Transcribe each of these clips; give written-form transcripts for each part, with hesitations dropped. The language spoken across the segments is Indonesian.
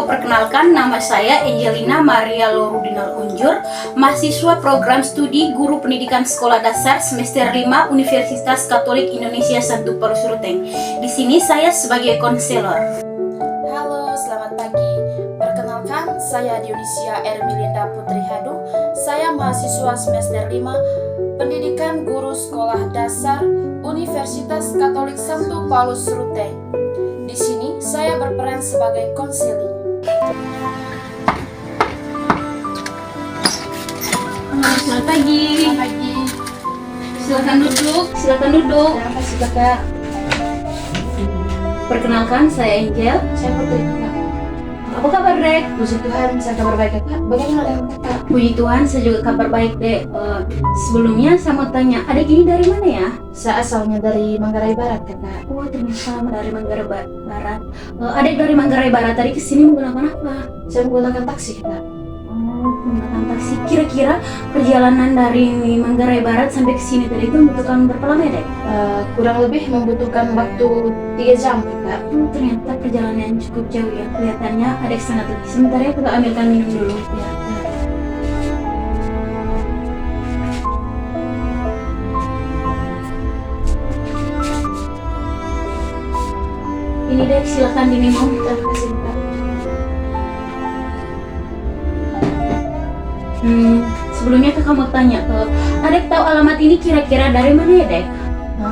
perkenalkan nama saya Angelina Maria Lorudinal Unjur, mahasiswa program studi Guru Pendidikan Sekolah Dasar semester 5 Universitas Katolik Indonesia Santo Paulus Ruteng. Di sini saya sebagai konselor. Halo, selamat pagi. Perkenalkan, saya Dionisia Ermilinda Putri Hadu. Saya mahasiswa semester 5 Pendidikan Guru Sekolah Dasar Universitas Katolik Santo Paulus Ruteng. Di sini saya berperan sebagai konseling. Selamat pagi. Selamat pagi. Silakan duduk. Terima kasih kakak. Perkenalkan saya Angel. Saya Putri kakak. Apa kabar Dek? Puji Tuhan, saya kabar baik kakak. Bagaimana dengan kakak? Puji Tuhan, saya juga kabar baik Dek. Sebelumnya saya mau tanya, Adek ini dari mana ya? Saya asalnya dari Manggarai Barat kakak. Oh ternyata dari Manggarai Barat. Adek dari Manggarai Barat tadi kesini menggunakan apa? Saya menggunakan taksi kakak. Oh, menggunakan taksi. Kira-kira perjalanan dari Manggarai Barat sampai ke sini tadi itu membutuhkan berapa lama ya, Dek? Kurang lebih membutuhkan waktu 3 jam kakak. Oh, ternyata perjalanan cukup jauh ya. Kelihatannya Adek sangat letih. Sebentar ya, kita ambilkan minum dulu. Ya, Ini Dek, silakan diminum. terima kasih kakak. Sebelumnya kakak mau tanya, Adek tahu alamat ini kira-kira dari mana ya, Dek?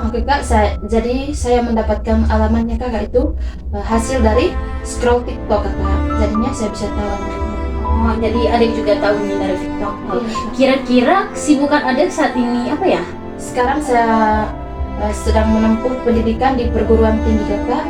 Oke kak, jadi saya mendapatkan alamatnya kakak itu hasil dari scroll TikTok kakak. Jadinya saya bisa tahu alamatnya. Oh, jadi Adek juga tahu ini dari TikTok. Iya, Kak. Kira-kira kesibukan Adek saat ini apa ya? Sekarang saya sedang menempuh pendidikan di perguruan tinggi kakak,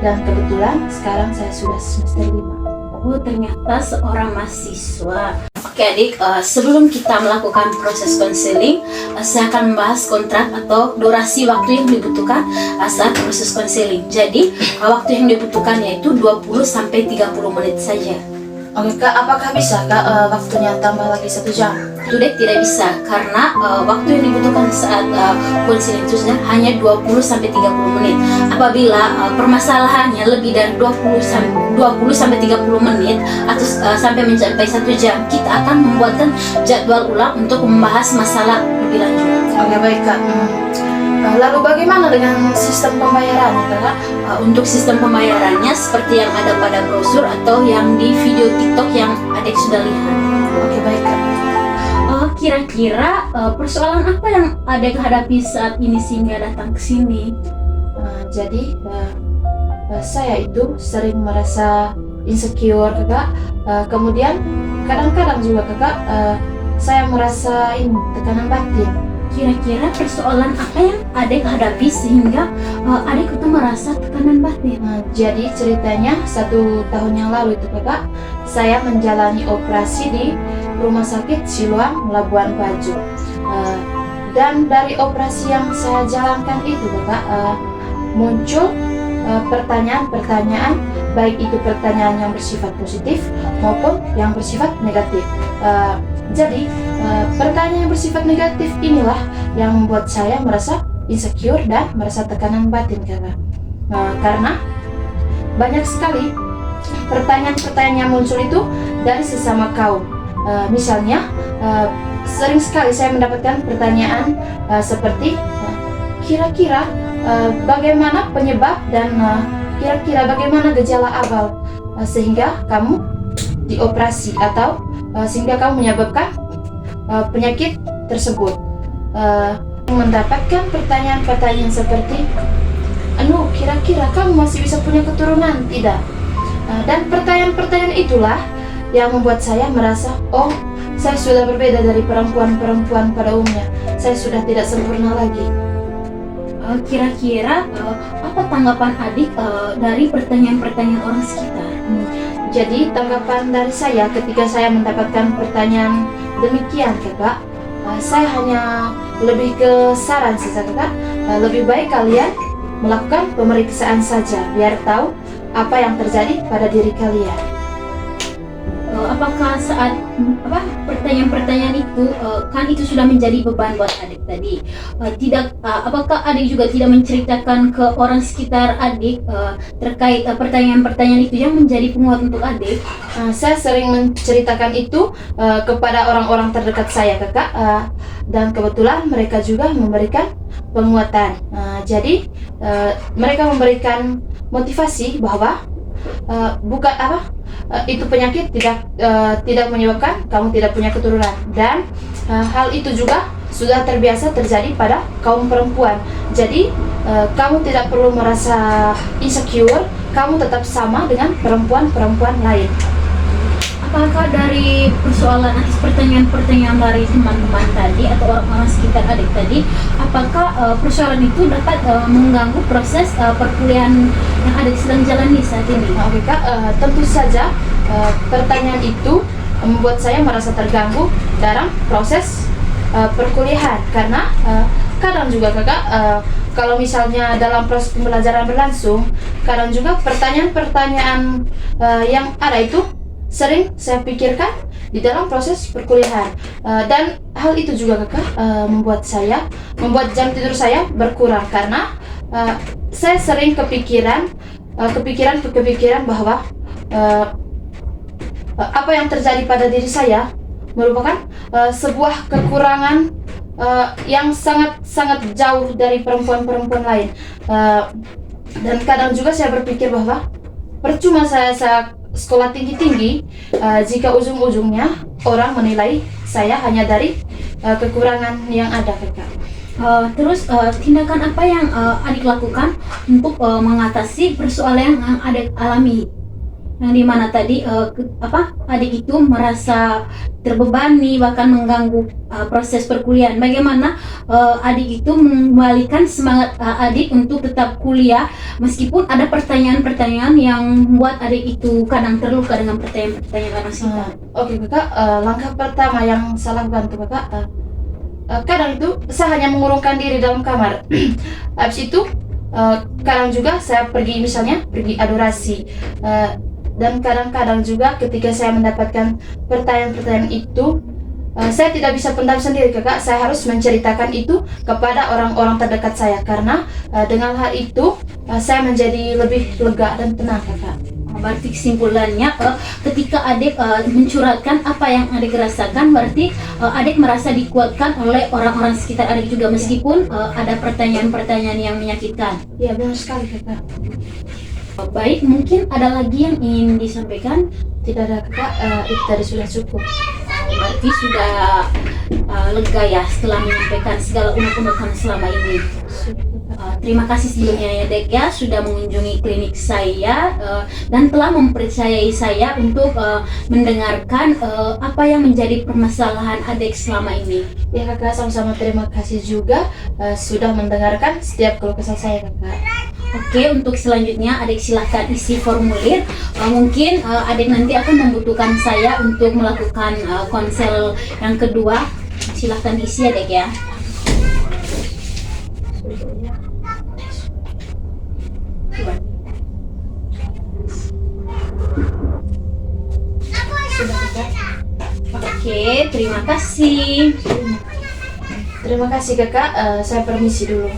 dan kebetulan sekarang saya sudah semester 5. Oh, ternyata seorang mahasiswa. Oke adik, sebelum kita melakukan proses konseling, saya akan membahas kontrak atau durasi waktu yang dibutuhkan saat proses konseling. Jadi, waktu yang dibutuhkan yaitu 20-30 menit saja. Oke kak, apakah bisa kak waktunya tambah lagi 1 jam? Itu Dek tidak bisa, karena waktu yang dibutuhkan saat konseling itu sudah hanya 20-30 menit. Apabila permasalahannya lebih dari 20-30 menit atau sampai mencapai 1 jam, kita akan membuatkan jadwal ulang untuk membahas masalah lebih lanjut. Oke baik kak. Lalu bagaimana dengan sistem pembayarannya kakak? Untuk sistem pembayarannya seperti yang ada pada brosur atau yang di video TikTok yang Adek sudah lihat. Oke baik kak. Kira-kira persoalan apa yang Adek hadapi saat ini sehingga datang ke sini? Jadi saya itu sering merasa insecure kakak. Kemudian kadang-kadang juga kakak saya merasa tekanan batin. Kira-kira persoalan apa yang Adek hadapi sehingga Adek itu merasa tekanan batin? Jadi ceritanya 1 tahun yang lalu itu kakak, saya menjalani operasi di Rumah Sakit Siloam Labuan Bajo. Dan dari operasi yang saya jalankan itu kakak, muncul pertanyaan-pertanyaan, baik itu pertanyaan yang bersifat positif maupun yang bersifat negatif. Jadi pertanyaan yang bersifat negatif inilah yang membuat saya merasa insecure dan merasa tekanan batin kakak. Karena banyak sekali pertanyaan-pertanyaan yang muncul itu dari sesama kaum. Misalnya sering sekali saya mendapatkan pertanyaan seperti kira-kira bagaimana penyebab dan kira-kira bagaimana gejala awal sehingga kamu dioperasi atau sehingga kamu menyebabkan penyakit tersebut. Mendapatkan pertanyaan-pertanyaan seperti kira-kira kamu masih bisa punya keturunan tidak? Dan pertanyaan-pertanyaan itulah yang membuat saya merasa, oh, saya sudah berbeda dari perempuan-perempuan pada umumnya. Saya sudah tidak sempurna lagi. Kira-kira apa tanggapan Adik dari pertanyaan-pertanyaan orang sekitar? Jadi tanggapan dari saya ketika saya mendapatkan pertanyaan demikian kakak, saya hanya lebih ke saran saja kakak, lebih baik kalian melakukan pemeriksaan saja biar tahu apa yang terjadi pada diri kalian. Apa apakah saat pertanyaan-pertanyaan itu kan itu sudah menjadi beban buat adik tadi. Apakah adik juga tidak menceritakan ke orang sekitar adik terkait pertanyaan-pertanyaan itu yang menjadi penguat untuk adik? Saya sering menceritakan itu kepada orang-orang terdekat saya, Kakak, dan kebetulan mereka juga memberikan penguatan. Jadi mereka memberikan motivasi bahwa itu penyakit tidak menyebabkan kamu tidak punya keturunan, dan hal itu juga sudah terbiasa terjadi pada kaum perempuan. Jadi kamu tidak perlu merasa insecure, kamu tetap sama dengan perempuan-perempuan lain. Apakah dari persoalan atas pertanyaan-pertanyaan dari teman-teman tadi atau orang-orang sekitar adik tadi, apakah persoalan itu dapat mengganggu proses perkuliahan yang adik sedang jalani saat ini? Oke, Kak, tentu saja pertanyaan itu membuat saya merasa terganggu dalam proses perkuliahan, karena kadang juga, Kakak, kalau misalnya dalam proses pembelajaran berlangsung, kadang juga pertanyaan-pertanyaan yang ada itu sering saya pikirkan di dalam proses perkuliahan, dan hal itu juga, Kakak, membuat jam tidur saya berkurang, karena saya sering kepikiran bahwa apa yang terjadi pada diri saya merupakan sebuah kekurangan yang sangat jauh dari perempuan-perempuan lain, dan kadang juga saya berpikir bahwa percuma saya sekolah tinggi-tinggi jika ujung-ujungnya orang menilai saya hanya dari kekurangan yang ada, Kakak. Terus tindakan apa yang adik lakukan untuk mengatasi persoalan yang adik alami, yang dimana tadi adik itu merasa terbebani bahkan mengganggu proses perkuliahan? Bagaimana adik itu mengembalikan semangat adik untuk tetap kuliah meskipun ada pertanyaan-pertanyaan yang membuat adik itu kadang terluka dengan pertanyaan-pertanyaan orang sekitar? Oke, Kakak, langkah pertama yang saya lakukan tuh, Kakak, kadang itu saya hanya mengurungkan diri dalam kamar. Habis itu kadang juga saya pergi adorasi, dan kadang-kadang juga ketika saya mendapatkan pertanyaan-pertanyaan itu, saya tidak bisa pendam sendiri, Kakak. Saya harus menceritakan itu kepada orang-orang terdekat saya, karena dengan hal itu saya menjadi lebih lega dan tenang, Kakak. Berarti kesimpulannya ketika adik mencurahkan apa yang adik rasakan, berarti adik merasa dikuatkan oleh orang-orang sekitar adik juga meskipun ada pertanyaan-pertanyaan yang menyakitkan. Ya, benar sekali, Kakak. Baik, mungkin ada lagi yang ingin disampaikan? Tidak ada, Kakak, itu tadi sudah cukup. Berarti sudah lega ya setelah menyampaikan segala unek-unekan selama ini. Terima kasih sebelumnya ya, Dek, ya, sudah mengunjungi klinik saya dan telah mempercayai saya untuk mendengarkan apa yang menjadi permasalahan adik selama ini. Ya, Kakak, sama-sama terima kasih juga sudah mendengarkan setiap keluh kesah saya, Kakak. Oke, untuk selanjutnya adik silahkan isi formulir. Mungkin adik nanti akan membutuhkan saya untuk melakukan konsel yang kedua. Silahkan isi, adik, ya. Oke, terima kasih. Terima kasih, Kakak. Saya permisi dulu.